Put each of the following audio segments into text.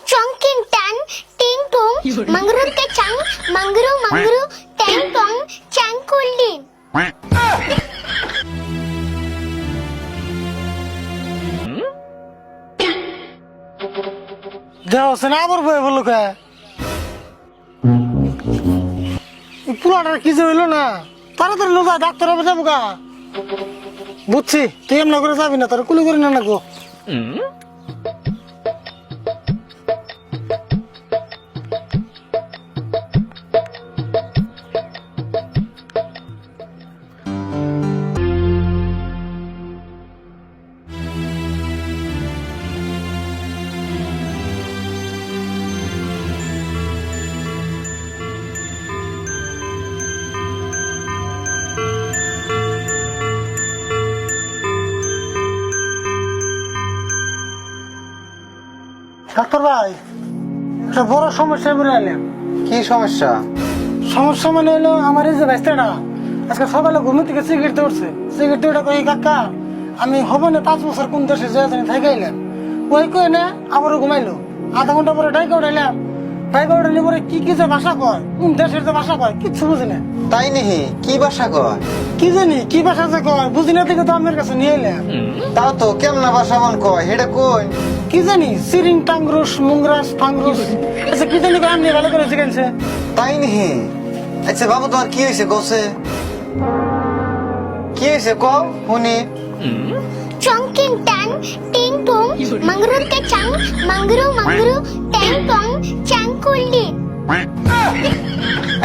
Chongking tang, ting tong, mangru ke chang, mangru, tang tong, chang kuldin. যাও না আবার বই বললো কে পুরাটার কি যে হইলো না তাড়াতাড়ি লোক ডাক্তার হবে যাবো গা বুঝছি তুই এমন করে যাবি না তোর কুলি করে না লাগবো ডাক্তার ভাই একটা বড় সমস্যা বলে এলাম কি সমস্যা? সমস্যা মানে হলো আমার এই যে ব্যস্তাটা আজকে সকালে ঘুমে থেকে সিগারেট উঠছে সিগারেট উঠে কই কাকা আমি হব না 5 বছর কোন দেশে যে জানি থেকে এলাম ওই কই না আবারও ঘুমাইলো আধা ঘন্টা পরে ডাইকা উঠাইলাম ডাইকা উঠাইলে পরে কি কি যে ভাষা কয় কোন দেশের যে ভাষা কয় কিচ্ছু বুঝি না তাই নেহি কি বাসা কয়? কি জানি কি ভাষা যে কয় বুঝি না থেকে তো আমার কাছে নিয়ে এলাম তাও তো কেমন বাসা মন কয় হেডে কই? কি জানি সিরিং টাংরুস মুংরাস ফাংরুস আচ্ছা কি জানি কয় আমি ভালো করে শিখেছে তাই নেহি। আচ্ছা বাবু তোমার কি হয়েছে কছে? কি হয়েছে কও শুনি। Chongking tang, ting tong, mangru ke chang, mangru, tang tong, chang kuldin.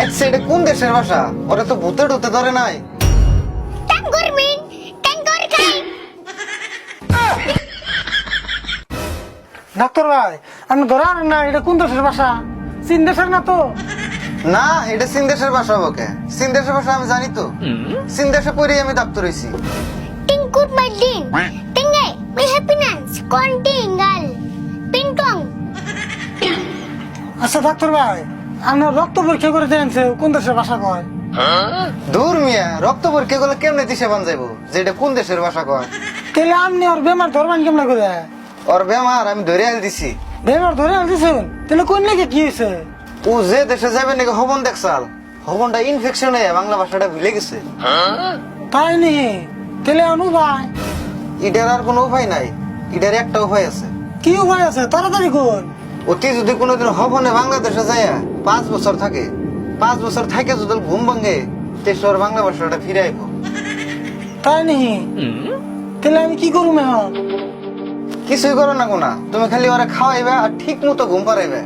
আচ্ছা এটা কোন দেশের ভাষা? ওরা তো ভূতে ঢুতে ধরে নাই। Tanggor min, tanggor kai. Doctor ভাই আপনি ধরান না এটা কোন দেশের ভাষা চীন দেশের না তো না এটা চীন দেশের ভাষা বকে। চীন দেশের ভাষা আমি জানি তো। চীন দেশে পড়েই আমি ডাক্তার হইছি। Ting good my din. Tingai, may happiness, kontingal. Ping tong. আচ্ছা ডাক্তার ভাই আপনার রক্ত পরীক্ষা করে দেখছে কোন দেশের ভাষা কয় দূর মিয়া রক্ত পরীক্ষা করলে কেমনে দিশে বান যাইবো যে এটা কোন দেশের ভাষা কয়? তাহলে আপনি ওর বেমার ধরবেন কেমন করে ওর বেমার আমি ধরে আল দিছি। বেমার ধরে আনতেছেন তাহলে কোন লেগে কি হয়েছে ও যে দেশে যাবে নাকি হবন দেখছাল হবনটা ইনফেকশন হয়ে বাংলা ভাষাটা ভুলে গেছে। তাই নি তাহলে অনু ভাই এটার আর কোনো উপায় নাই। এটার একটা উপায় আছে। কি উপায় আছে তাড়াতাড়ি কোন অতি যদি কোনোদিন হবনে বাংলাদেশে যায় 5 বছর থাকে 5 বছর থাকে যদি ঘুম ভাঙে তেসর বাংলা ভাষাটা ফিরে আইব। তাই নি তাহলে আমি কি করবো এখন কিছুই করো না কোনা তুমি খালি ওরা খাওয়াইবে আর ঠিক মতো ঘুম পাড়াইবে।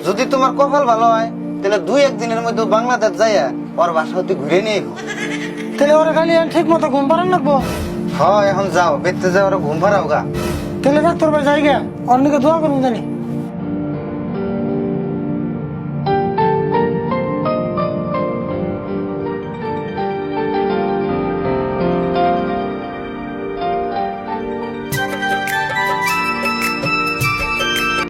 যদি তোমার কপাল ভালো হয় তাহলে 2-1 দিনের মধ্যে বাংলাদেশ যাইয়া ওর বাসা হতে ঘুরে নিয়ে আইব। তাহলে ওরা খালি ঠিক মতো ঘুম পাড়ান লাগবো হ্যাঁ এখন যাও বেতে যাও ওরা ঘুম পাড়াও গা। তাহলে ডাক্তার ভাই যাই গে অন্যকে দোয়া করুন জানি